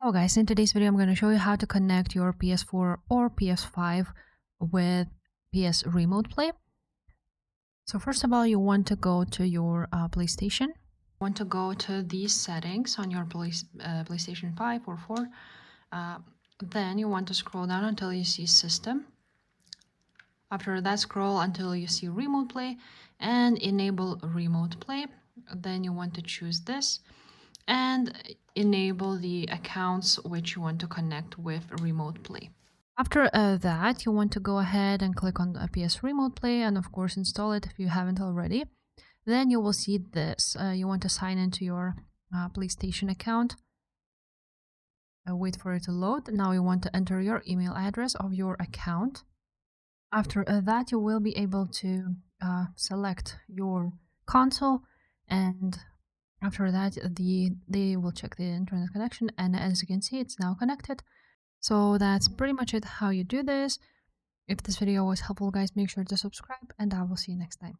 Hello guys, in today's video I'm going to show you how to connect your PS4 or PS5 with PS Remote Play. So first of all, you want to go to your PlayStation. You want to go to these settings on your PlayStation 5 or 4. Then you want to scroll down until you see System. After that, scroll until you see Remote Play and enable Remote Play. Then you want to choose this and enable the accounts which you want to connect with Remote Play. After that, you want to go ahead and click on PS Remote Play and of course install it if you haven't already. Then you will see this. You want to sign into your PlayStation account. Wait for it to load. Now you want to enter your email address of your account. After that, you will be able to select your console, and after that they will check the internet connection, and as you can see, it's now connected. So that's pretty much it how you do this. If this video was helpful, guys, make sure to subscribe and I will see you next time.